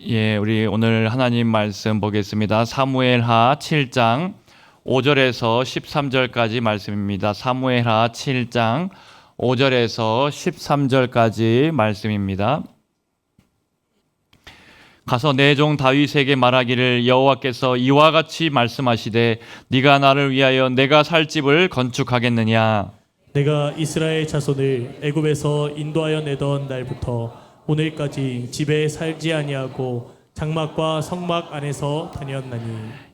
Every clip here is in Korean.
예, 우리 오늘 하나님 말씀 보겠습니다. 사무엘하 7장 5절에서 13절까지 말씀입니다. 사무엘하 7장 5절에서 13절까지 말씀입니다. 가서 내 종 다윗에게 말하기를 여호와께서 이와 같이 말씀하시되 네가 나를 위하여 내가 살 집을 건축하겠느냐. 내가 이스라엘 자손을 애굽에서 인도하여 내던 날부터 오늘까지 집에 살지 아니하고 장막과 성막 안에서 다녔나니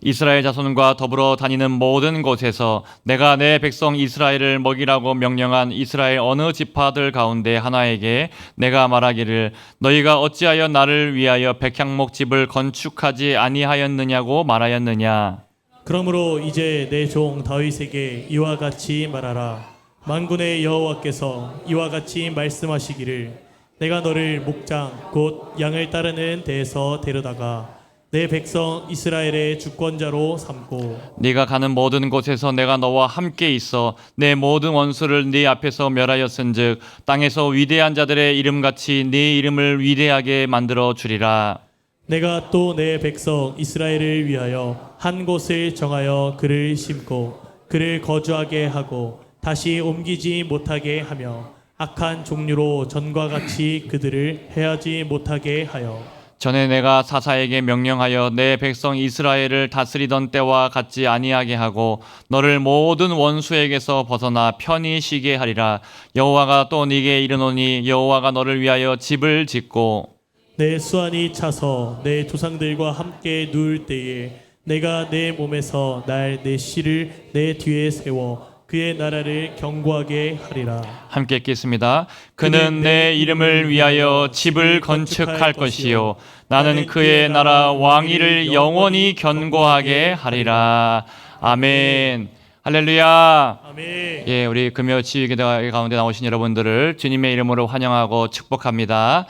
이스라엘 자손과 더불어 다니는 모든 곳에서 내가 내 백성 이스라엘을 먹이라고 명령한 이스라엘 어느 지파들 가운데 하나에게 내가 말하기를 너희가 어찌하여 나를 위하여 백향목 집을 건축하지 아니하였느냐고 말하였느냐. 그러므로 이제 내 종 다윗에게 이와 같이 말하라. 만군의 여호와께서 이와 같이 말씀하시기를 내가 너를 목장 곧 양을 따르는 데에서 데려다가 내 백성 이스라엘의 주권자로 삼고 네가 가는 모든 곳에서 내가 너와 함께 있어 내 모든 원수를 네 앞에서 멸하였은즉 땅에서 위대한 자들의 이름같이 네 이름을 위대하게 만들어 주리라. 내가 또 내 백성 이스라엘을 위하여 한 곳을 정하여 그를 심고 그를 거주하게 하고 다시 옮기지 못하게 하며 악한 종류로 전과 같이 그들을 해하지 못하게 하여 전에 내가 사사에게 명령하여 내 백성 이스라엘을 다스리던 때와 같지 아니하게 하고 너를 모든 원수에게서 벗어나 편히 쉬게 하리라. 여호와가 또 네게 이르노니 여호와가 너를 위하여 집을 짓고 내 수완이 차서 내 조상들과 함께 누울 때에 내가 내 몸에서 날 내 씨를 내 뒤에 세워 그의 나라를 견고하게 하리라. 함께 읽겠습니다. 그는 내 이름을 위하여 집을 건축할 것이요 나는 그의 나라 왕위를 영원히 견고하게 하리라. 아멘. 할렐루야. 아멘. 예, 우리 금요 치유기도 가운데 나오신 여러분들을 주님의 이름으로 환영하고 축복합니다.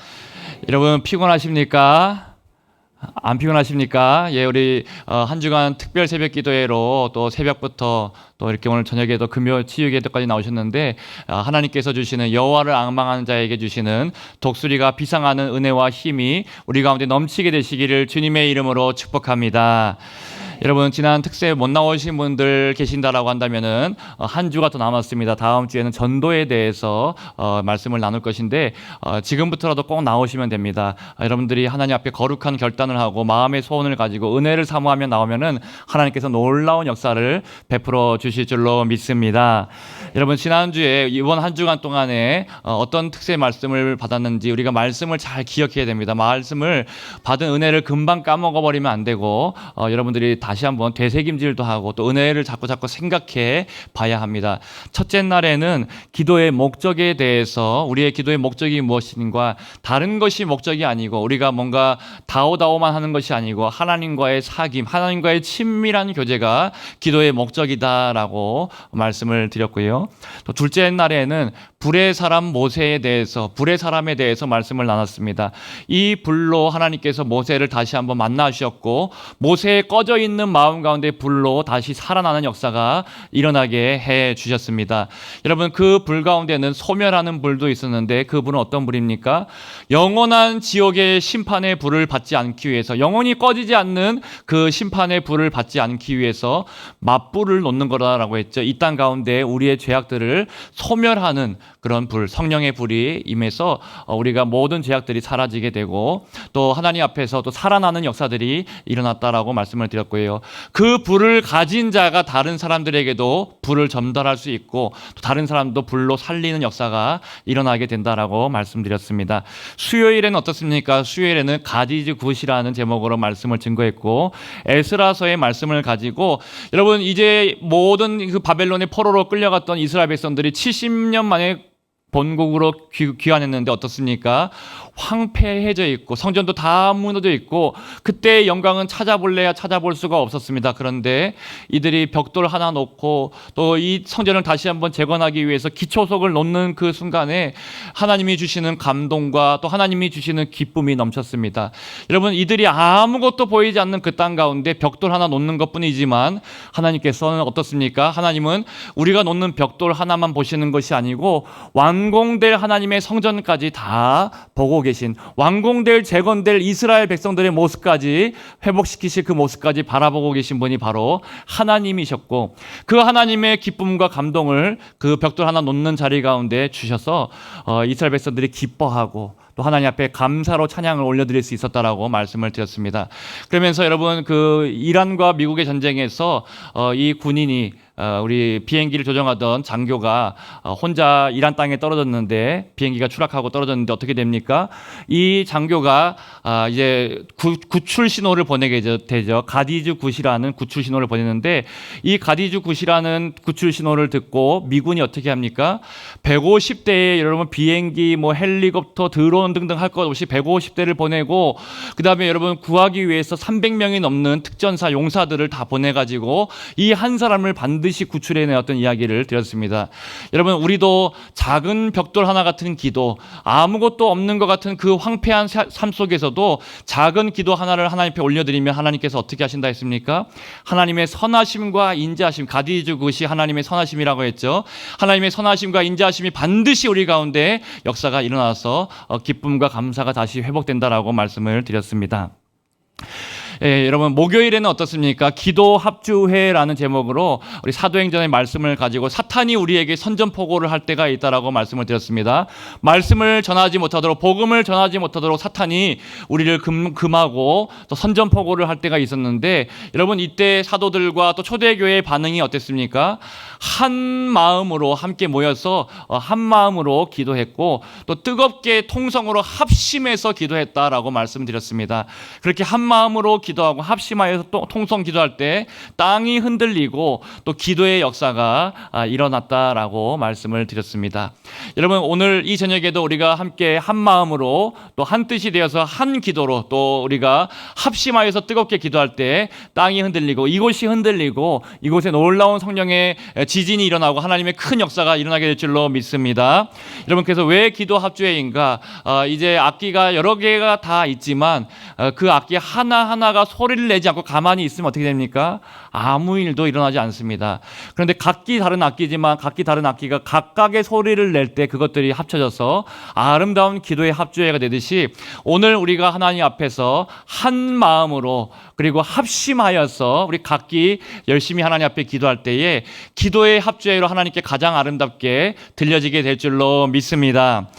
여러분 피곤하십니까? 안 피곤하십니까? 예, 우리 한 주간 특별 새벽 기도회로 또 새벽부터 또 이렇게 오늘 저녁에도 금요 치유 기도까지 나오셨는데 하나님께서 주시는 여호와를 앙망하는 자에게 주시는 독수리가 비상하는 은혜와 힘이 우리 가운데 넘치게 되시기를 주님의 이름으로 축복합니다. 여러분 지난 특세 못 나오신 분들 계신다라고 한다면은 한 주가 더 남았습니다. 다음 주에는 전도에 대해서 말씀을 나눌 것인데 지금부터라도 꼭 나오시면 됩니다. 여러분들이 하나님 앞에 거룩한 결단을 하고 마음의 소원을 가지고 은혜를 사모하며 나오면은 하나님께서 놀라운 역사를 베풀어 주실 줄로 믿습니다. 여러분 지난주에 이번 한 주간 동안에 어떤 특세 말씀을 받았는지 우리가 말씀을 잘 기억해야 됩니다. 말씀을 받은 은혜를 금방 까먹어 버리면 안 되고 여러분들이 다시 한번 되새김질도 하고 또 은혜를 자꾸 생각해 봐야 합니다. 첫째 날에는 기도의 목적에 대해서 우리의 기도의 목적이 무엇인가, 다른 것이 목적이 아니고 우리가 뭔가 다오다오만 하는 것이 아니고 하나님과의 사귐, 하나님과의 친밀한 교제가 기도의 목적이다라고 말씀을 드렸고요. 또 둘째 날에는 불의 사람 모세에 대해서, 불의 사람에 대해서 말씀을 나눴습니다. 이 불로 하나님께서 모세를 다시 한번 만나주셨고 모세의 꺼져 있는 마음 가운데 불로 다시 살아나는 역사가 일어나게 해 주셨습니다. 여러분 그 불 가운데는 소멸하는 불도 있었는데 그 불은 어떤 불입니까? 영원한 지옥의 심판의 불을 받지 않기 위해서, 영원히 꺼지지 않는 그 심판의 불을 받지 않기 위해서 맞불을 놓는 거라고 했죠. 이 땅 가운데 우리의 죄악들을 소멸하는 그런 불, 성령의 불이 임해서 우리가 모든 죄악들이 사라지게 되고 또 하나님 앞에서 또 살아나는 역사들이 일어났다라고 말씀을 드렸고요. 그 불을 가진 자가 다른 사람들에게도 불을 전달할 수 있고 또 다른 사람도 불로 살리는 역사가 일어나게 된다라고 말씀드렸습니다. 수요일에는 어떻습니까? 수요일에는 가디즈 굿이라는 제목으로 말씀을 증거했고 에스라서의 말씀을 가지고 여러분 이제 모든 그 바벨론의 포로로 끌려갔던 이스라엘 백성들이 70년 만에 본국으로 귀환했는데 어떻습니까? 황폐해져 있고 성전도 다 무너져 있고 그때의 영광은 찾아볼래야 찾아볼 수가 없었습니다. 그런데 이들이 벽돌 하나 놓고 또 이 성전을 다시 한번 재건하기 위해서 기초석을 놓는 그 순간에 하나님이 주시는 감동과 또 하나님이 주시는 기쁨이 넘쳤습니다. 여러분 이들이 아무것도 보이지 않는 그 땅 가운데 벽돌 하나 놓는 것뿐이지만 하나님께서는 어떻습니까? 하나님은 우리가 놓는 벽돌 하나만 보시는 것이 아니고 완 완공될 하나님의 성전까지 다 보고 계신, 완공될 재건될 이스라엘 백성들의 모습까지 회복시키실 그 모습까지 바라보고 계신 분이 바로 하나님이셨고, 그 하나님의 기쁨과 감동을 그 벽돌 하나 놓는 자리 가운데 주셔서 이스라엘 백성들이 기뻐하고 또 하나님 앞에 감사로 찬양을 올려드릴 수 있었다라고 말씀을 드렸습니다. 그러면서 여러분, 그 이란과 미국의 전쟁에서 이 군인이 우리 비행기를 조종하던 장교가 혼자 이란 땅에 떨어졌는데, 비행기가 추락하고 떨어졌는데 어떻게 됩니까? 이 장교가 이제 구출 신호를 보내게 되죠. 가디즈 굿이라는 구출 신호를 보냈는데, 이 가디즈 굿이라는 구출 신호를 듣고 미군이 어떻게 합니까? 150대의 여러분 비행기, 뭐 헬리콥터, 드론 등등 할 것 없이 150대를 보내고, 그 다음에 여러분 구하기 위해서 300명이 넘는 특전사 용사들을 다 보내가지고 이 한 사람을 반드시 구출해내었던 이야기를 드렸습니다. 여러분, 우리도 작은 벽돌 하나 같은 기도, 아무것도 없는 것 같은 그 황폐한 삶 속에서도 작은 기도 하나를 하나님 앞에 올려드리면 하나님께서 어떻게 하신다 했습니까? 하나님의 선하심과 인자하심, 가디즈 굿이 하나님의 선하심이라고 했죠. 하나님의 선하심과 인자하심이 반드시 우리 가운데 역사가 일어나서 기쁨과 감사가 다시 회복된다라고 말씀을 드렸습니다. 예, 여러분, 목요일에는 어떻습니까? 기도 합주회라는 제목으로 우리 사도행전의 말씀을 가지고 사탄이 우리에게 선전포고를 할 때가 있다라고 말씀을 드렸습니다. 말씀을 전하지 못하도록, 복음을 전하지 못하도록 사탄이 우리를 금하고 또 선전포고를 할 때가 있었는데, 여러분, 이때 사도들과 또 초대교회의 반응이 어땠습니까? 한 마음으로 함께 모여서 한 마음으로 기도했고, 또 뜨겁게 통성으로 합심해서 기도했다라고 말씀드렸습니다. 그렇게 한 마음으로 기도하고 합심하여서 또 통성 기도할 때 땅이 흔들리고 또 기도의 역사가 일어났다라고 말씀을 드렸습니다. 여러분, 오늘 이 저녁에도 우리가 함께 한 마음으로 또 한 뜻이 되어서 한 기도로 또 우리가 합심하여서 뜨겁게 기도할 때 땅이 흔들리고 이곳이 흔들리고 이곳에 놀라운 성령의 지진이 일어나고 하나님의 큰 역사가 일어나게 될 줄로 믿습니다. 여러분, 그래서 왜 기도 합주회인가? 이제 악기가 여러 개가 다 있지만 그 악기 하나하나가 소리를 내지 않고 가만히 있으면 어떻게 됩니까? 아무 일도 일어나지 않습니다. 그런데 각기 다른 악기지만 각기 다른 악기가 각각의 소리를 낼 때 그것들이 합쳐져서 아름다운 기도의 합주회가 되듯이, 오늘 우리가 하나님 앞에서 한 마음으로 그리고 합심하여서 우리 각기 열심히 하나님 앞에 기도할 때에 기도의 합주회로 하나님께 가장 아름답게 들려지게 될 줄로 믿습니다.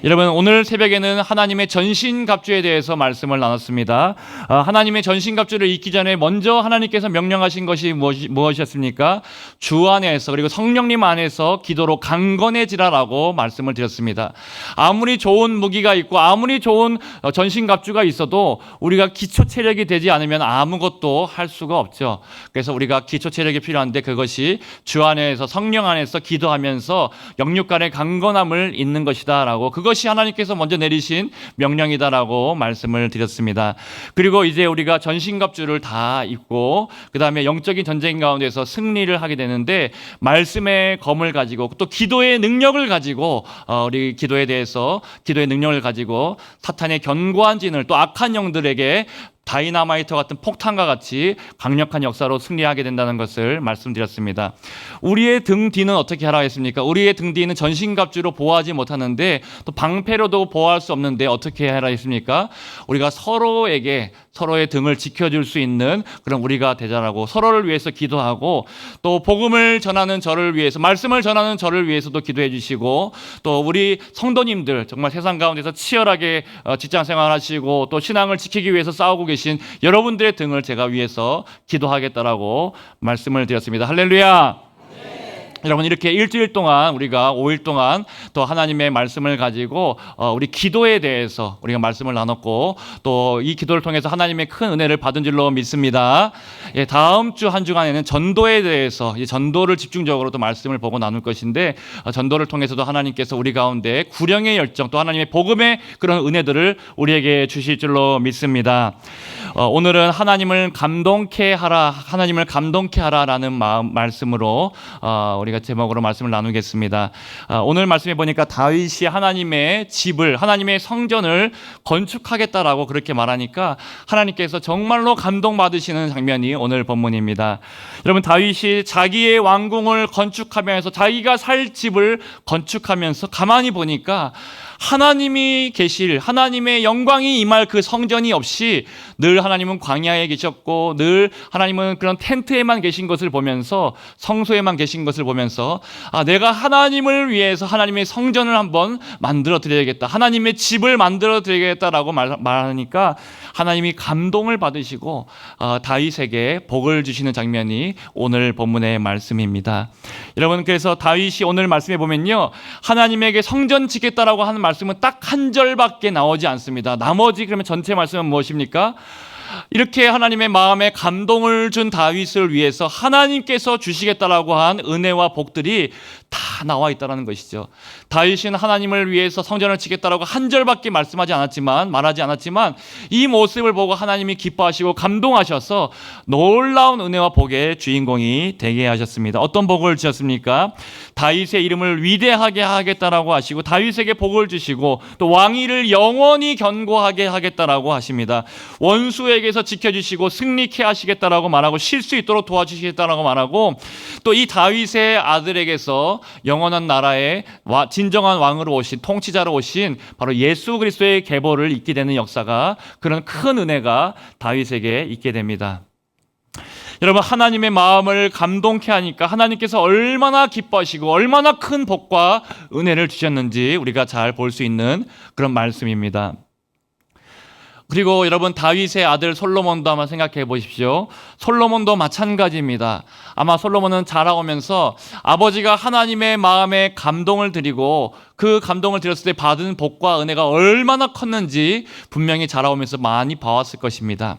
여러분, 오늘 새벽에는 하나님의 전신갑주에 대해서 말씀을 나눴습니다. 하나님의 전신갑주를 잊기 전에 먼저 하나님께서 명령하신 것이 무엇이었습니까? 주 안에서 그리고 성령님 안에서 기도로 강건해지라라고 말씀을 드렸습니다. 아무리 좋은 무기가 있고 아무리 좋은 전신갑주가 있어도 우리가 기초 체력이 되지 않으면 아무것도 할 수가 없죠. 그래서 우리가 기초 체력이 필요한데 그것이 주 안에서 성령 안에서 기도하면서 영육 간의 강건함을 잇는 것이다라고, 그것이 하나님께서 먼저 내리신 명령이다라고 말씀을 드렸습니다. 그리고 이제 우리가 전신갑주를 다 입고 그 다음에 영적인 전쟁 가운데서 승리를 하게 되는데, 말씀의 검을 가지고 또 기도의 능력을 가지고 우리 기도에 대해서 기도의 능력을 가지고 사탄의 견고한 진을 또 악한 영들에게 다이나마이트 같은 폭탄과 같이 강력한 역사로 승리하게 된다는 것을 말씀드렸습니다. 우리의 등 뒤는 어떻게 하라 했습니까? 우리의 등 뒤는 전신갑주로 보호하지 못하는데 또 방패로도 보호할 수 없는데 어떻게 하라 했습니까? 우리가 서로에게 서로의 등을 지켜줄 수 있는 그런 우리가 되자라고, 서로를 위해서 기도하고 또 복음을 전하는 저를 위해서, 말씀을 전하는 저를 위해서도 기도해 주시고, 또 우리 성도님들 정말 세상 가운데서 치열하게 직장 생활하시고 또 신앙을 지키기 위해서 싸우고 계신 여러분들의 등을 제가 위해서 기도하겠다라고 말씀을 드렸습니다. 할렐루야. 여러분, 이렇게 일주일 동안 우리가 5일 동안 또 하나님의 말씀을 가지고 우리 기도에 대해서 우리가 말씀을 나눴고 또 이 기도를 통해서 하나님의 큰 은혜를 받은 줄로 믿습니다. 예, 다음 주 한 주간에는 전도에 대해서, 이 전도를 집중적으로 또 말씀을 보고 나눌 것인데, 전도를 통해서도 하나님께서 우리 가운데 구령의 열정 또 하나님의 복음의 그런 은혜들을 우리에게 주실 줄로 믿습니다. 오늘은 하나님을 감동케 하라라는 말씀으로 우리가 제목으로 말씀을 나누겠습니다. 오늘 말씀에 보니까 다윗이 하나님의 집을, 하나님의 성전을 건축하겠다라고 그렇게 말하니까 하나님께서 정말로 감동받으시는 장면이 오늘 본문입니다. 여러분, 다윗이 자기의 왕궁을 건축하면서 자기가 살 집을 건축하면서 가만히 보니까 하나님이 계실, 하나님의 영광이 임할 그 성전이 없이 늘 하나님은 광야에 계셨고 늘 하나님은 그런 텐트에만 계신 것을 보면서, 성소에만 계신 것을 보면서 내가 하나님을 위해서 하나님의 성전을 한번 만들어 드려야겠다, 하나님의 집을 만들어 드려야겠다라고 말하니까 하나님이 감동을 받으시고 다윗에게 복을 주시는 장면이 오늘 본문의 말씀입니다. 여러분, 그래서 다윗이 오늘 말씀에 보면요, 하나님에게 성전 짓겠다라고 하는 말씀은 딱 한 절밖에 나오지 않습니다. 나머지 그러면 전체 말씀은 무엇입니까? 이렇게 하나님의 마음에 감동을 준 다윗을 위해서 하나님께서 주시겠다라고 한 은혜와 복들이 다 나와 있다는 것이죠. 다윗은 하나님을 위해서 성전을 짓겠다라고 한 절밖에 말하지 않았지만 이 모습을 보고 하나님이 기뻐하시고 감동하셔서 놀라운 은혜와 복의 주인공이 되게 하셨습니다. 어떤 복을 주셨습니까? 다윗의 이름을 위대하게 하겠다라고 하시고 다윗에게 복을 주시고 또 왕위를 영원히 견고하게 하겠다라고 하십니다. 원수에게서 지켜주시고 승리케 하시겠다라고 말하고 쉴 수 있도록 도와주시겠다라고 말하고 또 이 다윗의 아들에게서 영원한 나라의 진정한 왕으로 오신, 통치자로 오신 바로 예수 그리스도의 계보를 잇게 되는 역사가, 그런 큰 은혜가 다윗에게 있게 됩니다. 여러분, 하나님의 마음을 감동케 하니까 하나님께서 얼마나 기뻐하시고 얼마나 큰 복과 은혜를 주셨는지 우리가 잘 볼 수 있는 그런 말씀입니다. 그리고 여러분, 다윗의 아들 솔로몬도 한번 생각해 보십시오. 솔로몬도 마찬가지입니다. 아마 솔로몬은 자라오면서 아버지가 하나님의 마음에 감동을 드리고 그 감동을 드렸을 때 받은 복과 은혜가 얼마나 컸는지 분명히 자라오면서 많이 봐왔을 것입니다.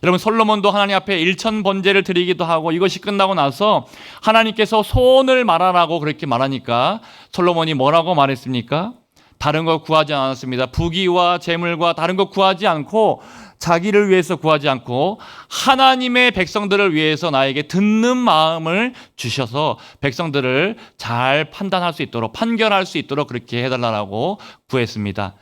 여러분, 솔로몬도 하나님 앞에 일천 번제를 드리기도 하고 이것이 끝나고 나서 하나님께서 소원을 말하라고 그렇게 말하니까 솔로몬이 뭐라고 말했습니까? 다른 거 구하지 않았습니다. 부귀와 재물과 다른 거 구하지 않고, 자기를 위해서 구하지 않고 하나님의 백성들을 위해서 나에게 듣는 마음을 주셔서 백성들을 잘 판단할 수 있도록, 판결할 수 있도록 그렇게 해달라고 구했습니다.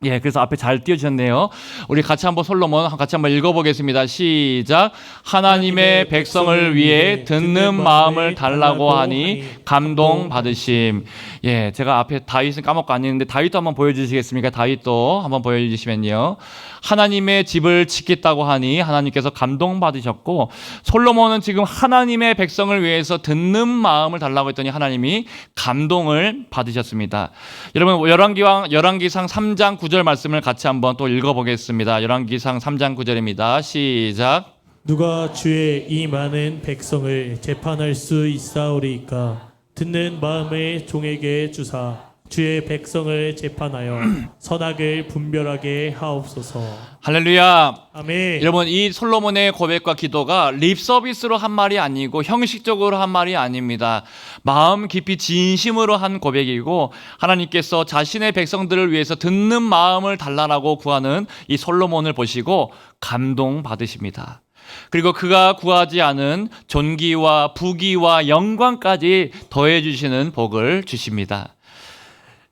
예, 그래서 앞에 잘 띄워주셨네요. 우리 같이 한번 솔로몬 같이 한번 읽어보겠습니다. 시작. 하나님의 백성을 위해 듣는 마음을 달라고 하니 감동 받으심. 예, 제가 앞에 다윗은 까먹고 안 했는데 다윗도 한번 보여주시겠습니까? 다윗도 한번 보여주시면요. 하나님의 집을 짓겠다고 하니 하나님께서 감동 받으셨고, 솔로몬은 지금 하나님의 백성을 위해서 듣는 마음을 달라고 했더니 하나님이 감동을 받으셨습니다. 여러분, 열왕기상 3장 9절 말씀을 같이 한번 또 읽어보겠습니다. 열왕기상 3장 9절입니다. 시작. 누가 주의 이 많은 백성을 재판할 수 있사오리이까? 듣는 마음을 종에게 주사 주의 백성을 재판하여 선악을 분별하게 하옵소서. 할렐루야. 아멘. 여러분, 이 솔로몬의 고백과 기도가 립 서비스로 한 말이 아니고 형식적으로 한 말이 아닙니다. 마음 깊이 진심으로 한 고백이고, 하나님께서 자신의 백성들을 위해서 듣는 마음을 달라라고 구하는 이 솔로몬을 보시고 감동 받으십니다. 그리고 그가 구하지 않은 존귀와 부귀와 영광까지 더해 주시는 복을 주십니다.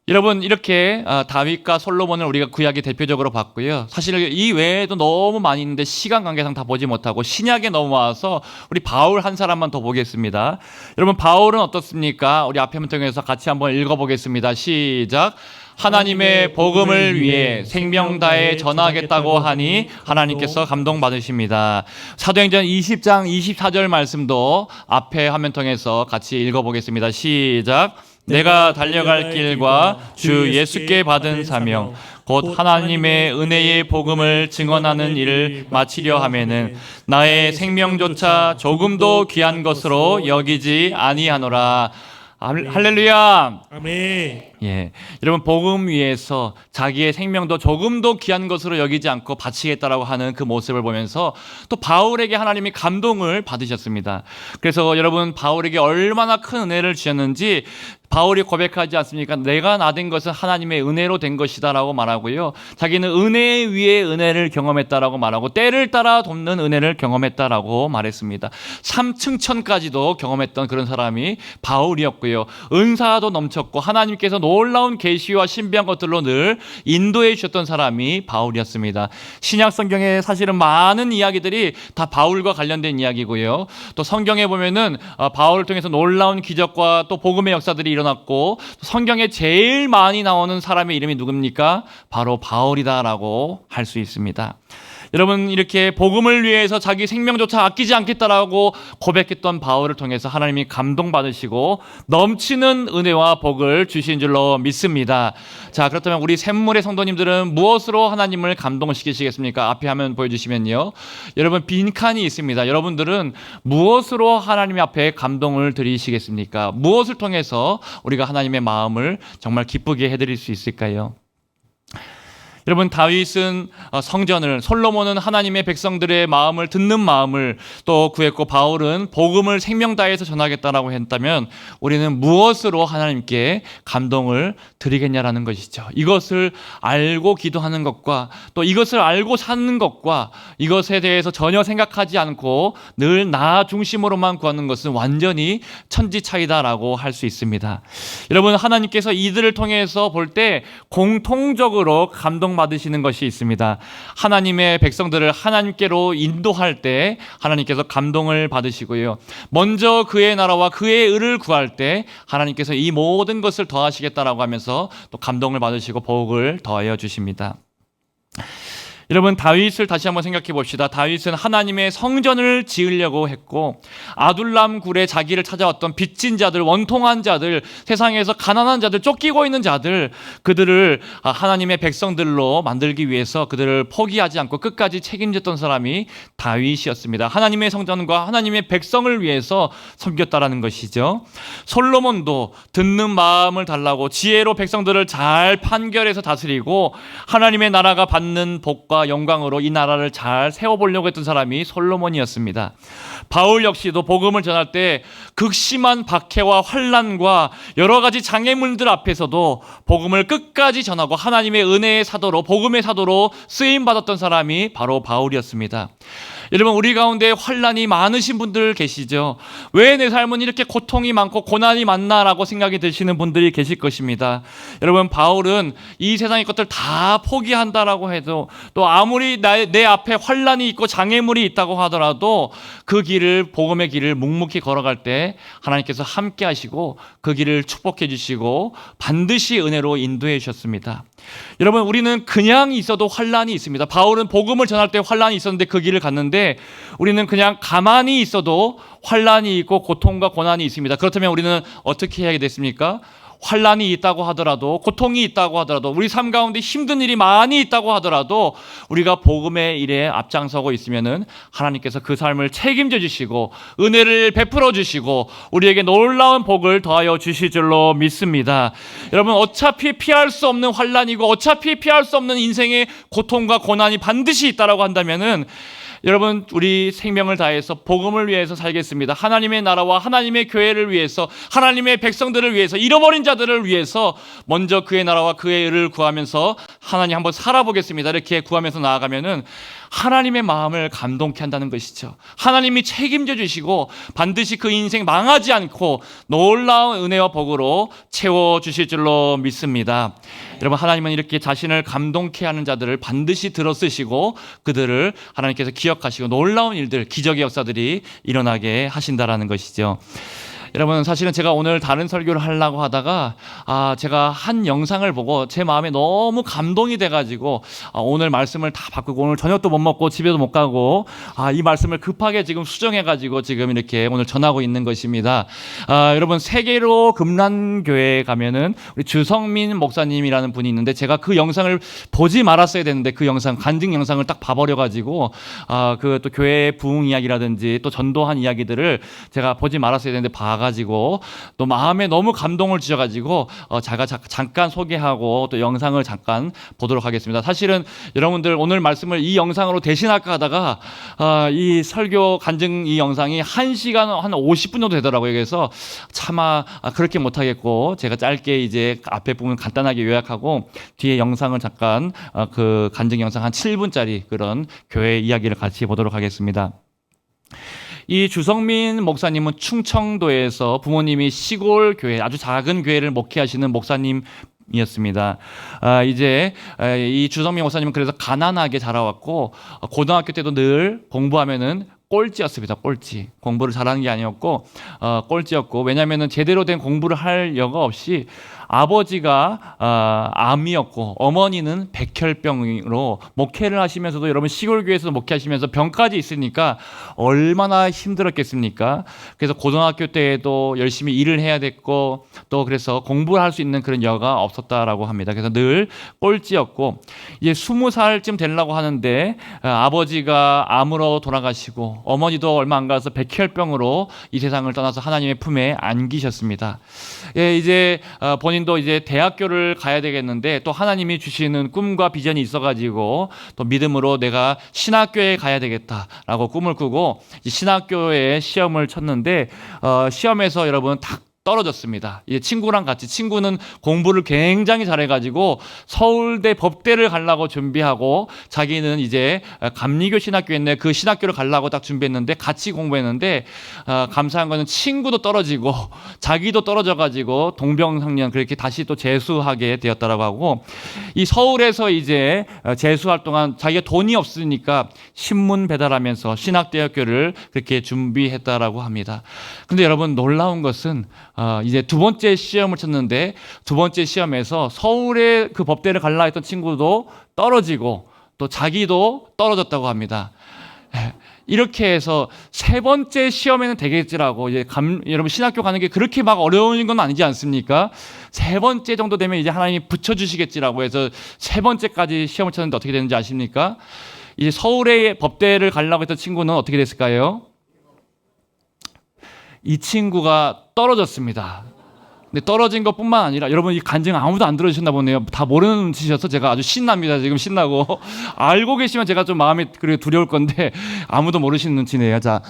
여러분, 이렇게 다윗과 솔로몬을 우리가 구약의 대표적으로 봤고요. 사실 이 외에도 너무 많이 있는데 시간 관계상 다 보지 못하고 신약에 넘어와서 우리 바울 한 사람만 더 보겠습니다. 여러분, 바울은 어떻습니까? 우리 앞에 문통에서 같이 한번 읽어보겠습니다. 시작. 하나님의 복음을 위해 생명 다해 전하겠다고 하니 하나님께서 감동받으십니다. 사도행전 20장 24절 말씀도 앞에 화면 통해서 같이 읽어보겠습니다. 시작. 내가 달려갈 길과 주 예수께 받은 사명 곧 하나님의 은혜의 복음을 증언하는 일을 마치려 하면은 나의 생명조차 조금도 귀한 것으로 여기지 아니하노라. 할렐루야. 아멘. 예, 여러분 복음 위에서 자기의 생명도 조금도 귀한 것으로 여기지 않고 바치겠다라고 하는 그 모습을 보면서 또 바울에게 하나님이 감동을 받으셨습니다. 그래서 여러분 바울에게 얼마나 큰 은혜를 주셨는지 바울이 고백하지 않습니까? 내가 나된 것은 하나님의 은혜로 된 것이다라고 말하고요. 자기는 은혜 위에 은혜를 경험했다라고 말하고 때를 따라 돕는 은혜를 경험했다라고 말했습니다. 삼층천까지도 경험했던 그런 사람이 바울이었고요. 은사도 넘쳤고 하나님께서 놀라운 계시와 신비한 것들로 늘 인도해 주셨던 사람이 바울이었습니다. 신약 성경에 사실은 많은 이야기들이 다 바울과 관련된 이야기고요. 또 성경에 보면은 바울을 통해서 놀라운 기적과 또 복음의 역사들이 일어났고 성경에 제일 많이 나오는 사람의 이름이 누굽니까? 바로 바울이다라고 할 수 있습니다. 여러분 이렇게 복음을 위해서 자기 생명조차 아끼지 않겠다라고 고백했던 바울을 통해서 하나님이 감동받으시고 넘치는 은혜와 복을 주신 줄로 믿습니다. 자, 그렇다면 우리 샘물의 성도님들은 무엇으로 하나님을 감동시키시겠습니까? 앞에 화면 보여주시면요. 여러분 빈칸이 있습니다. 여러분들은 무엇으로 하나님 앞에 감동을 드리시겠습니까? 무엇을 통해서 우리가 하나님의 마음을 정말 기쁘게 해드릴 수 있을까요? 여러분 다윗은 성전을, 솔로몬은 하나님의 백성들의 마음을 듣는 마음을 또 구했고 바울은 복음을 생명 다해서 전하겠다라고 했다면 우리는 무엇으로 하나님께 감동을 드리겠냐라는 것이죠. 이것을 알고 기도하는 것과 또 이것을 알고 사는 것과 이것에 대해서 전혀 생각하지 않고 늘 나 중심으로만 구하는 것은 완전히 천지 차이다라고 할 수 있습니다. 여러분 하나님께서 이들을 통해서 볼 때 공통적으로 감동받으시는 것이 있습니다. 하나님의 백성들을 하나님께로 인도할 때 하나님께서 감동을 받으시고요. 먼저 그의 나라와 그의 의를 구할 때 하나님께서 이 모든 것을 더하시겠다라고 하면서 또 감동을 받으시고 복을 더하여 주십니다. 여러분 다윗을 다시 한번 생각해 봅시다. 다윗은 하나님의 성전을 지으려고 했고 아둘람 굴에 자기를 찾아왔던 빚진 자들, 원통한 자들, 세상에서 가난한 자들, 쫓기고 있는 자들, 그들을 하나님의 백성들로 만들기 위해서 그들을 포기하지 않고 끝까지 책임졌던 사람이 다윗이었습니다. 하나님의 성전과 하나님의 백성을 위해서 섬겼다라는 것이죠. 솔로몬도 듣는 마음을 달라고 지혜로 백성들을 잘 판결해서 다스리고 하나님의 나라가 받는 복과 영광으로 이 나라를 잘 세워보려고 했던 사람이 솔로몬이었습니다. 바울 역시도 복음을 전할 때 극심한 박해와 환난과 여러 가지 장애물들 앞에서도 복음을 끝까지 전하고 하나님의 은혜의 사도로, 복음의 사도로 쓰임받았던 사람이 바로 바울이었습니다. 여러분 우리 가운데 환난이 많으신 분들 계시죠? 왜 내 삶은 이렇게 고통이 많고 고난이 많나라고 생각이 드시는 분들이 계실 것입니다. 여러분 바울은 이 세상의 것들 다 포기한다라고 해도 또 아무리 내 앞에 환난이 있고 장애물이 있다고 하더라도 그 길을, 복음의 길을 묵묵히 걸어갈 때 하나님께서 함께 하시고 그 길을 축복해 주시고 반드시 은혜로 인도해 주셨습니다. 여러분 우리는 그냥 있어도 환난이 있습니다. 바울은 복음을 전할 때 환난이 있었는데 그 길을 갔는데 우리는 그냥 가만히 있어도 환난이 있고 고통과 고난이 있습니다. 그렇다면 우리는 어떻게 해야 됐습니까? 환난이 있다고 하더라도, 고통이 있다고 하더라도, 우리 삶 가운데 힘든 일이 많이 있다고 하더라도 우리가 복음의 일에 앞장서고 있으면은 하나님께서 그 삶을 책임져 주시고 은혜를 베풀어 주시고 우리에게 놀라운 복을 더하여 주실 줄로 믿습니다. 여러분 어차피 피할 수 없는 환난이고 어차피 피할 수 없는 인생의 고통과 고난이 반드시 있다라고 한다면은 여러분 우리 생명을 다해서 복음을 위해서 살겠습니다. 하나님의 나라와 하나님의 교회를 위해서, 하나님의 백성들을 위해서, 잃어버린 자들을 위해서 먼저 그의 나라와 그의 의를 구하면서 하나님 한번 살아보겠습니다. 이렇게 구하면서 나아가면은 하나님의 마음을 감동케 한다는 것이죠. 하나님이 책임져 주시고 반드시 그 인생 망하지 않고 놀라운 은혜와 복으로 채워주실 줄로 믿습니다. 여러분 하나님은 이렇게 자신을 감동케 하는 자들을 반드시 들어쓰시고 그들을 하나님께서 기억하시고 놀라운 일들, 기적의 역사들이 일어나게 하신다라는 것이죠. 여러분 사실은 제가 오늘 다른 설교를 하려고 하다가 제가 한 영상을 보고 제 마음에 너무 감동이 돼가지고 오늘 말씀을 다 바꾸고 오늘 저녁도 못 먹고 집에도 못 가고 이 말씀을 급하게 지금 수정해가지고 지금 이렇게 오늘 전하고 있는 것입니다. 여러분 세계로 금란교회에 가면은 우리 주성민 목사님이라는 분이 있는데 제가 그 영상을 보지 말았어야 되는데 그 영상 간증 영상을 딱 봐버려가지고 그 또 교회의 부흥 이야기라든지 또 전도한 이야기들을 제가 보지 말았어야 되는데 와가지고 또 마음에 너무 감동을 주셔가지고 제가 잠깐 소개하고 또 영상을 잠깐 보도록 하겠습니다. 사실은 여러분들 오늘 말씀을 이 영상으로 대신할까 하다가 이 설교 간증 이 영상이 1시간 한 50분 정도 되더라고요. 그래서 차마 그렇게 못하겠고 제가 짧게 이제 앞에 부분 간단하게 요약하고 뒤에 영상을 잠깐 그 간증 영상 한 7분짜리 그런 교회 이야기를 같이 보도록 하겠습니다. 이 주성민 목사님은 충청도에서 부모님이 시골 교회, 아주 작은 교회를 목회하시는 목사님이었습니다. 이제 이 주성민 목사님은 그래서 가난하게 자라왔고 고등학교 때도 늘 공부하면은 꼴찌였습니다. 꼴찌. 공부를 잘하는 게 아니었고 꼴찌였고, 왜냐하면은 제대로 된 공부를 할 여가 없이 아버지가 암이었고 어머니는 백혈병으로 목회를 하시면서도, 여러분 시골교회에서 목회하시면서 병까지 있으니까 얼마나 힘들었겠습니까? 그래서 고등학교 때에도 열심히 일을 해야 됐고 또 그래서 공부를 할 수 있는 그런 여가 없었다라고 합니다. 그래서 늘 꼴찌였고, 이제 20살쯤 되려고 하는데 아버지가 암으로 돌아가시고 어머니도 얼마 안 가서 백혈병으로 이 세상을 떠나서 하나님의 품에 안기셨습니다. 예, 이제 본인도 이제 대학교를 가야 되겠는데 또 하나님이 주시는 꿈과 비전이 있어가지고 또 믿음으로 내가 신학교에 가야 되겠다라고 꿈을 꾸고 신학교에 시험을 쳤는데 시험에서 여러분 딱 떨어졌습니다. 이제 친구랑 같이, 친구는 공부를 굉장히 잘해가지고 서울대 법대를 가려고 준비하고 자기는 이제 감리교 신학교였네, 그 신학교를 가려고 딱 준비했는데 같이 공부했는데 감사한 거는 친구도 떨어지고 자기도 떨어져가지고 동병상련 그렇게 다시 또 재수하게 되었다라고 하고, 이 서울에서 이제 재수할 동안 자기가 돈이 없으니까 신문 배달하면서 신학대학교를 그렇게 준비했다라고 합니다. 근데 여러분 놀라운 것은 이제 두 번째 시험을 쳤는데 두 번째 시험에서 서울에 그 법대를 갈라 했던 친구도 떨어지고 또 자기도 떨어졌다고 합니다. 이렇게 해서 세 번째 시험에는 되겠지라고, 이제 여러분 신학교 가는 게 그렇게 막 어려운 건 아니지 않습니까? 세 번째 정도 되면 이제 하나님이 붙여주시겠지라고 해서 세 번째까지 시험을 쳤는데 어떻게 되는지 아십니까? 이제 서울에 법대를 가려고 했던 친구는 어떻게 됐을까요? 이 친구가 떨어졌습니다. 근데 떨어진 것뿐만 아니라, 여러분 이 간증 아무도 안 들어주셨나 보네요. 다 모르는 눈치셔서 제가 아주 신납니다. 지금 신나고 알고 계시면 제가 좀 마음이 두려울 건데 아무도 모르시는 눈치네요. 자,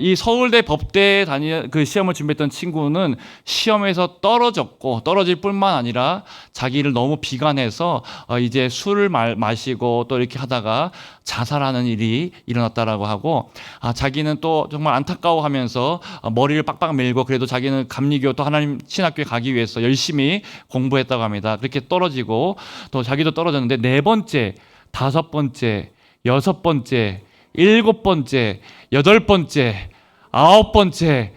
이 서울대 법대 그 시험을 준비했던 친구는 시험에서 떨어졌고, 떨어질 뿐만 아니라 자기를 너무 비관해서 이제 술을 마시고 또 이렇게 하다가 자살하는 일이 일어났다라고 하고, 자기는 또 정말 안타까워하면서 머리를 빡빡 밀고 그래도 자기는 감리교 또 하나님 신학교에 가기 위해서 열심히 공부했다고 합니다. 그렇게 떨어지고 또 자기도 떨어졌는데 네 번째, 다섯 번째, 여섯 번째, 일곱 번째, 여덟 번째, 아홉 번째,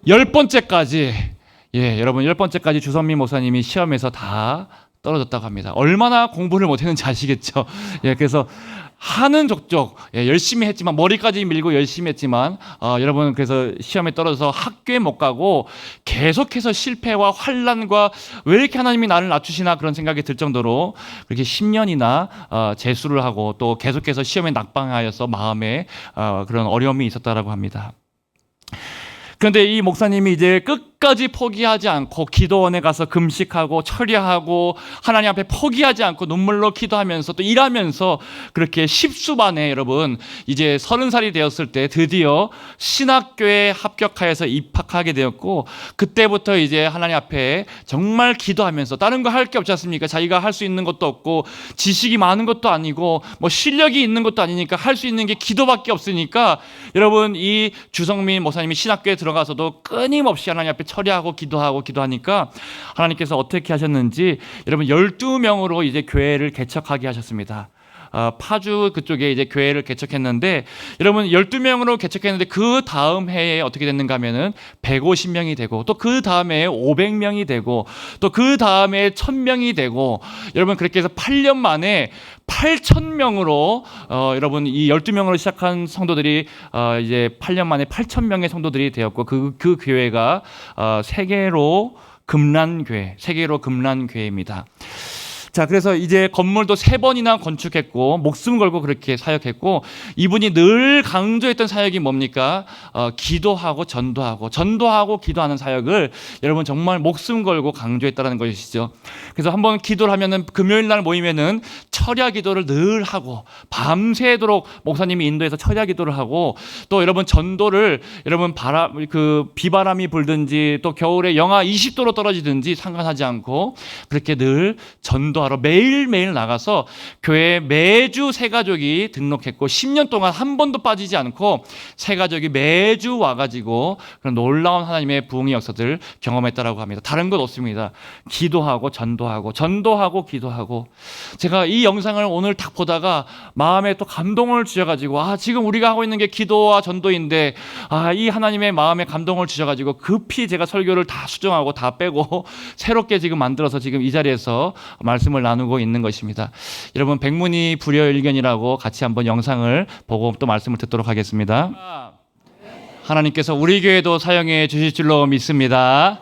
열 번째까지, 예, 여러분 열 번째까지 주선민 목사님이 시험에서 다 떨어졌다고 합니다. 얼마나 공부를 못했는지 아시겠죠? 예, 그래서 하는 족족 열심히 했지만, 머리까지 밀고 열심히 했지만 여러분 그래서 시험에 떨어져서 학교에 못 가고 계속해서 실패와 환난과 왜 이렇게 하나님이 나를 낮추시나 그런 생각이 들 정도로 그렇게 10년이나 재수를 하고 또 계속해서 시험에 낙방하여서 마음에 그런 어려움이 있었다라고 합니다. 그런데 이 목사님이 이제 끝까지 포기하지 않고 기도원에 가서 금식하고 철야하고 하나님 앞에 포기하지 않고 눈물로 기도하면서 또 일하면서 그렇게 10수 만에 여러분 이제 30살이 되었을 때 드디어 신학교에 합격하여서 입학하게 되었고, 그때부터 이제 하나님 앞에 정말 기도하면서, 다른 거 할 게 없지 않습니까? 자기가 할 수 있는 것도 없고 지식이 많은 것도 아니고 뭐 실력이 있는 것도 아니니까 할 수 있는 게 기도밖에 없으니까, 여러분 이 주성민 목사님이 신학교에 들어가서도 끊임없이 하나님 앞에 철야하고 기도하니까 하나님께서 어떻게 하셨는지, 여러분 12명으로 이제 교회를 개척하게 하셨습니다. 파주 그쪽에 이제 교회를 개척했는데, 여러분 12명으로 개척했는데 그 다음 해에 어떻게 됐는가 하면은 150명이 되고, 또 그 다음 해에 500명이 되고, 또 그 다음 해에 1000명이 되고, 여러분 그렇게 해서 8년 만에 8,000명으로 여러분 이 12명으로 시작한 성도들이 이제 8년 만에 8,000명의 성도들이 되었고, 그 교회가 세계로 금란교회입니다. 자, 그래서 이제 건물도 3번이나 건축했고 목숨 걸고 그렇게 사역했고, 이분이 늘 강조했던 사역이 뭡니까? 기도하고 전도하고 기도하는 사역을 여러분 정말 목숨 걸고 강조했다는 것이죠. 그래서 한번 기도를 하면은 금요일 날 모이면은 철야 기도를 늘 하고 밤새도록 목사님이 인도해서 철야 기도를 하고, 또 여러분 전도를 여러분 비바람이 불든지 또 겨울에 영하 20도로 떨어지든지 상관하지 않고 그렇게 늘 전도하러 매일매일 나가서 교회에 매주 새 가족이 등록했고 10년 동안 한 번도 빠지지 않고 새 가족이 매주 와가지고 그런 놀라운 하나님의 부흥의 역사들 경험했다라고 합니다. 다른 것 없습니다. 기도하고 전도하고 기도하고. 제가 이 영상을 오늘 딱 보다가 마음에 또 감동을 주셔가지고, 지금 우리가 하고 있는 게 기도와 전도인데 이 하나님의 마음에 감동을 주셔가지고 급히 제가 설교를 다 수정하고 다 빼고 새롭게 지금 만들어서 지금 이 자리에서 말씀을 나누고 있는 것입니다. 여러분, 백문이 불여일견이라고 같이 한번 영상을 보고 또 말씀을 듣도록 하겠습니다. 하나님께서 우리 교회도 사용해 주실 줄로 믿습니다.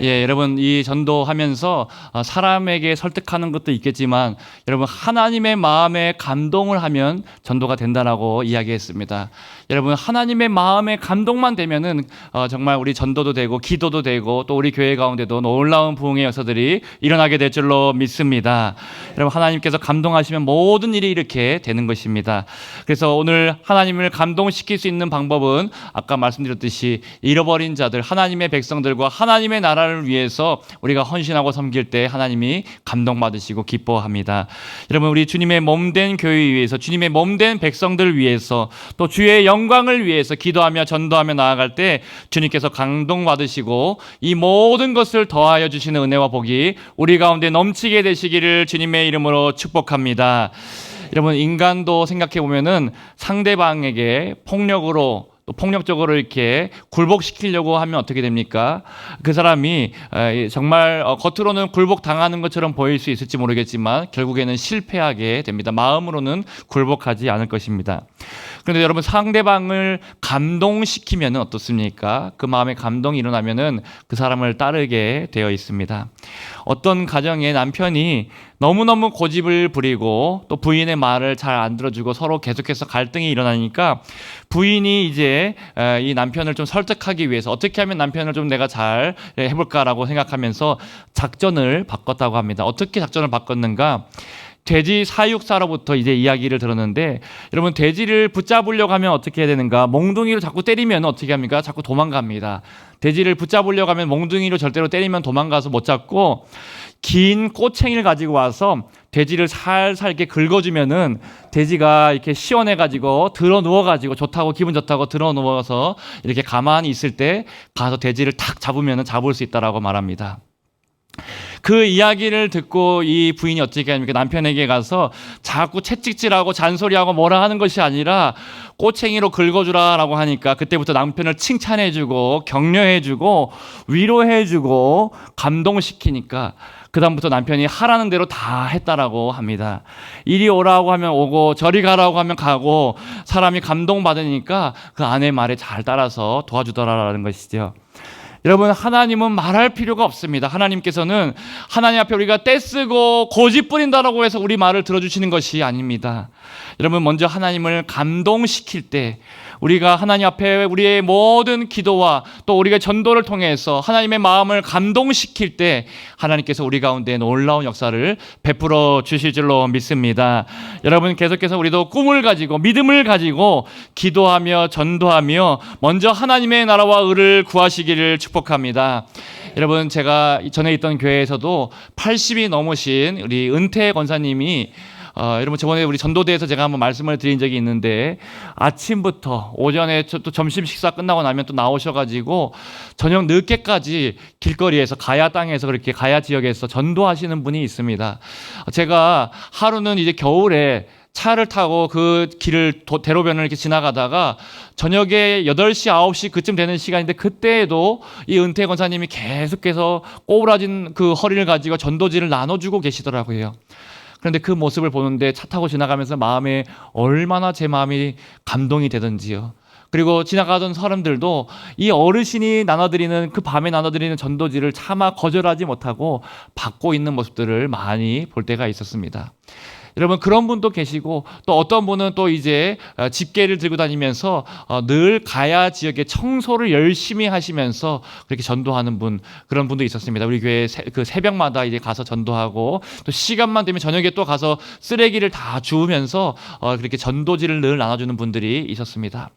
여러분, 이 전도하면서 사람에게 설득하는 것도 있겠지만 여러분, 하나님의 마음에 감동을 하면 전도가 된다라고 이야기했습니다. 여러분, 하나님의 마음에 감동만 되면은 정말 우리 전도도 되고 기도도 되고 또 우리 교회 가운데도 놀라운 부흥의 역사들이 일어나게 될 줄로 믿습니다. 여러분, 하나님께서 감동하시면 모든 일이 이렇게 되는 것입니다. 그래서 오늘 하나님을 감동시킬 수 있는 방법은 아까 말씀드렸듯이 잃어버린 자들, 하나님의 백성들과 하나님의 나라를 위해서 우리가 헌신하고 섬길 때 하나님이 감동받으시고 기뻐합니다. 여러분, 우리 주님의 몸된 교회 위해서, 주님의 몸된 백성들을 위해서, 또 주의 영광을 위해서 기도하며 전도하며 나아갈 때 주님께서 감동받으시고 이 모든 것을 더하여 주시는 은혜와 복이 우리 가운데 넘치게 되시기를 주님의 이름으로 축복합니다. 여러분, 인간도 생각해 보면은 상대방에게 폭력으로 또 폭력적으로 이렇게 굴복시키려고 하면 어떻게 됩니까? 그 사람이 정말 겉으로는 굴복당하는 것처럼 보일 수 있을지 모르겠지만 결국에는 실패하게 됩니다. 마음으로는 굴복하지 않을 것입니다. 그런데 여러분, 상대방을 감동시키면 어떻습니까? 그 마음에 감동이 일어나면은 그 사람을 따르게 되어 있습니다. 어떤 가정에 남편이 너무너무 고집을 부리고 또 부인의 말을 잘 안 들어주고 서로 계속해서 갈등이 일어나니까 부인이 이제 이 남편을 좀 설득하기 위해서 어떻게 하면 남편을 좀 내가 잘 해볼까라고 생각하면서 작전을 바꿨다고 합니다. 어떻게 작전을 바꿨는가? 돼지 사육사로부터 이제 이야기를 들었는데, 여러분, 돼지를 붙잡으려고 하면 어떻게 해야 되는가? 몽둥이로 자꾸 때리면 어떻게 합니까? 자꾸 도망갑니다. 돼지를 붙잡으려고 하면 몽둥이로 절대로 때리면 도망가서 못 잡고 긴 꼬챙이를 가지고 와서 돼지를 살살 이렇게 긁어주면은 돼지가 이렇게 시원해가지고 들어 누워가지고 좋다고, 기분 좋다고 들어 누워서 이렇게 가만히 있을 때 가서 돼지를 탁 잡으면은 잡을 수 있다라고 말합니다. 그 이야기를 듣고 이 부인이 어떻게 합니까? 남편에게 가서 자꾸 채찍질하고 잔소리하고 뭐라 하는 것이 아니라 꼬챙이로 긁어주라라고 하니까 그때부터 남편을 칭찬해주고 격려해주고 위로해주고 감동시키니까 그다음부터 남편이 하라는 대로 다 했다라고 합니다. 이리 오라고 하면 오고 저리 가라고 하면 가고 사람이 감동받으니까 그 아내의 말에 잘 따라서 도와주더라라는 것이죠. 여러분, 하나님은 말할 필요가 없습니다. 하나님께서는 하나님 앞에 우리가 떼쓰고 고집 부린다라고 해서 우리 말을 들어주시는 것이 아닙니다. 여러분, 먼저 하나님을 감동시킬 때 우리가 하나님 앞에 우리의 모든 기도와 또 우리가 전도를 통해서 하나님의 마음을 감동시킬 때 하나님께서 우리 가운데 놀라운 역사를 베풀어 주실 줄로 믿습니다. 여러분, 계속해서 우리도 꿈을 가지고 믿음을 가지고 기도하며 전도하며 먼저 하나님의 나라와 의를 구하시기를 축복합니다. 여러분, 제가 전에 있던 교회에서도 80이 넘으신 우리 은퇴 권사님이 여러분, 저번에 우리 전도대에서 제가 한번 말씀을 드린 적이 있는데 아침부터 오전에 또 점심 식사 끝나고 나면 또 나오셔가지고 저녁 늦게까지 길거리에서 가야 땅에서 그렇게 가야 지역에서 전도하시는 분이 있습니다. 제가 하루는 이제 겨울에 차를 타고 그 길을 대로변을 이렇게 지나가다가 저녁에 8시, 9시 그쯤 되는 시간인데 그때에도 이 은퇴 권사님이 계속해서 꼬부라진 그 허리를 가지고 전도지를 나눠주고 계시더라고요. 그런데 그 모습을 보는데 차 타고 지나가면서 마음에 얼마나 제 마음이 감동이 되던지요. 그리고 지나가던 사람들도 이 어르신이 나눠드리는 그 밤에 나눠드리는 전도지를 차마 거절하지 못하고 받고 있는 모습들을 많이 볼 때가 있었습니다. 여러분 그런 분도 계시고 또 어떤 분은 또 이제 집게를 들고 다니면서 늘 가야 지역의 청소를 열심히 하시면서 그렇게 전도하는 분, 그런 분도 있었습니다. 우리 교회 그 새벽마다 이제 가서 전도하고 또 시간만 되면 저녁에 또 가서 쓰레기를 다 주우면서 그렇게 전도지를 늘 나눠주는 분들이 있었습니다.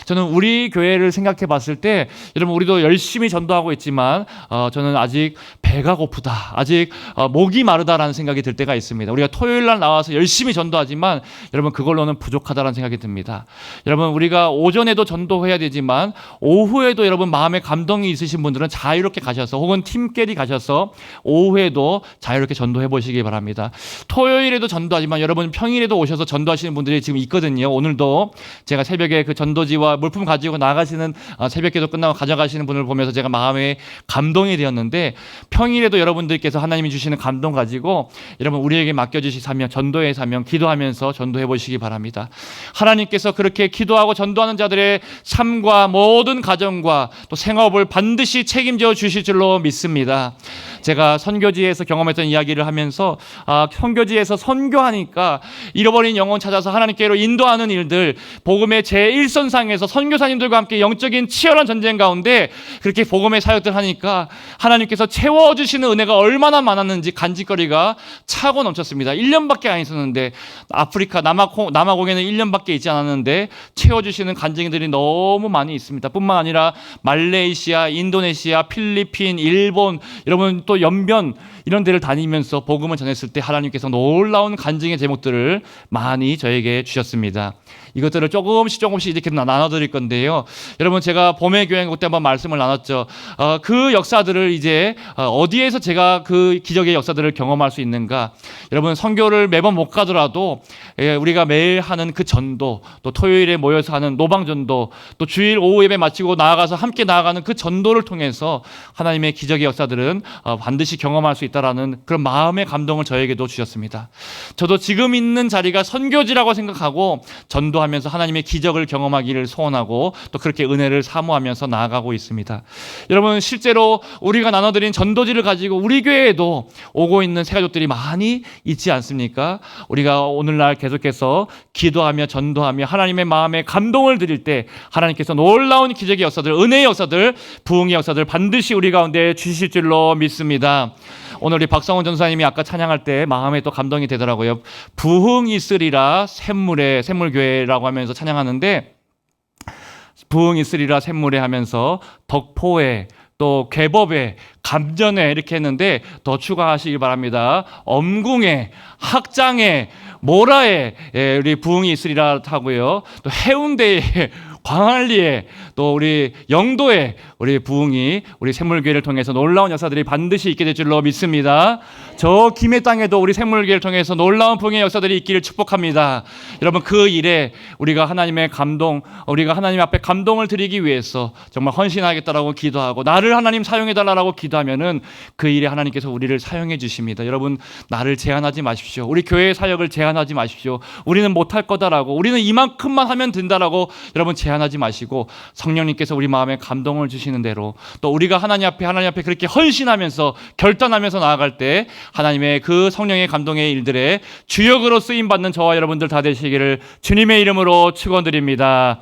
저는 우리 교회를 생각해 봤을 때 여러분 우리도 열심히 전도하고 있지만 저는 아직 배가 고프다, 아직 목이 마르다라는 생각이 들 때가 있습니다. 우리가 토요일 날 나와서 열심히 전도하지만 여러분 그걸로는 부족하다는 생각이 듭니다. 여러분 우리가 오전에도 전도해야 되지만 오후에도 여러분 마음에 감동이 있으신 분들은 자유롭게 가셔서 혹은 팀끼리 가셔서 오후에도 자유롭게 전도해 보시기 바랍니다. 토요일에도 전도하지만 여러분 평일에도 오셔서 전도하시는 분들이 지금 있거든요. 오늘도 제가 새벽에 그 전도지와 물품 가지고 나가시는 새벽기도 끝나고 가져가시는 분을 보면서 제가 마음에 감동이 되었는데, 평일에도 여러분들께서 하나님이 주시는 감동 가지고 여러분 우리에게 맡겨주신 사명, 전도의 사명, 기도하면서 전도해 보시기 바랍니다. 하나님께서 그렇게 기도하고 전도하는 자들의 삶과 모든 가정과 또 생업을 반드시 책임져 주실 줄로 믿습니다. 제가 선교지에서 경험했던 이야기를 하면서 선교지에서 선교하니까 잃어버린 영혼 찾아서 하나님께로 인도하는 일들, 복음의 제1선상에서 선교사님들과 함께 영적인 치열한 전쟁 가운데 그렇게 복음의 사역들 하니까 하나님께서 채워주시는 은혜가 얼마나 많았는지 간직거리가 차고 넘쳤습니다. 1년밖에 안 있었는데, 아프리카 남아공에는 1년밖에 있지 않았는데 채워주시는 간증들이 너무 많이 있습니다. 뿐만 아니라 말레이시아, 인도네시아, 필리핀, 일본, 여러분 또 연변 이런 데를 다니면서 복음을 전했을 때 하나님께서 놀라운 간증의 제목들을 많이 저에게 주셨습니다. 이것들을 조금씩 이렇게 나눠드릴 건데요. 여러분 제가 봄의 교회 그때 한번 말씀을 나눴죠. 그 역사들을 이제 어디에서 제가 그 기적의 역사들을 경험할 수 있는가. 여러분 선교를 매번 못 가더라도 우리가 매일 하는 그 전도, 또 토요일에 모여서 하는 노방전도, 또 주일 오후 예배 마치고 나아가서 함께 나아가는 그 전도를 통해서 하나님의 기적의 역사들은 반드시 경험할 수 있다라는 그런 마음의 감동을 저에게도 주셨습니다. 저도 지금 있는 자리가 선교지라고 생각하고 전도하면서 하나님의 기적을 경험하기를 소원하고 또 그렇게 은혜를 사모하면서 나아가고 있습니다. 여러분 실제로 우리가 나눠드린 전도지를 가지고 우리 교회에도 오고 있는 새가족들이 많이 있지 않습니까? 우리가 오늘날 계속해서 기도하며 전도하며 하나님의 마음에 감동을 드릴 때 하나님께서 놀라운 기적의 역사들, 은혜의 역사들, 부흥의 역사들 반드시 우리 가운데 주실 줄로 믿습니다. 오늘 우리 박성원 전사님이 아까 찬양할 때 마음에 또 감동이 되더라고요. 부흥이 있으리라 샘물교회라고 하면서 찬양하는데, 부흥이 있으리라 샘물에 하면서 덕포에 또 궤법에 감전에 이렇게 했는데 더 추가하시기 바랍니다. 엄궁에, 학장에, 모라에 우리 부흥이 있으리라 하고요. 또 해운대에, 광안리에, 또 우리 영도에 우리 부흥이 우리 샘물교회를 통해서 놀라운 역사들이 반드시 있게 될 줄로 믿습니다. 저 김해 땅에도 우리 샘물교회를 통해서 놀라운 부흥의 역사들이 있기를 축복합니다. 여러분 그 일에 우리가 하나님의 감동, 우리가 하나님 앞에 감동을 드리기 위해서 정말 헌신하겠다라고 기도하고 나를 하나님 사용해달라고 기도하면은 그 일에 하나님께서 우리를 사용해 주십니다. 여러분 나를 제한하지 마십시오. 우리 교회의 사역을 제한하지 마십시오. 우리는 못할 거다라고, 우리는 이만큼만 하면 된다라고 여러분 제한하지 마시고 성령님께서 우리 마음에 감동을 주시는 대로 또 우리가 하나님 앞에 그렇게 헌신하면서 결단하면서 나아갈 때 하나님의 그 성령의 감동의 일들에 주역으로 쓰임받는 저와 여러분들 다 되시기를 주님의 이름으로 축원드립니다.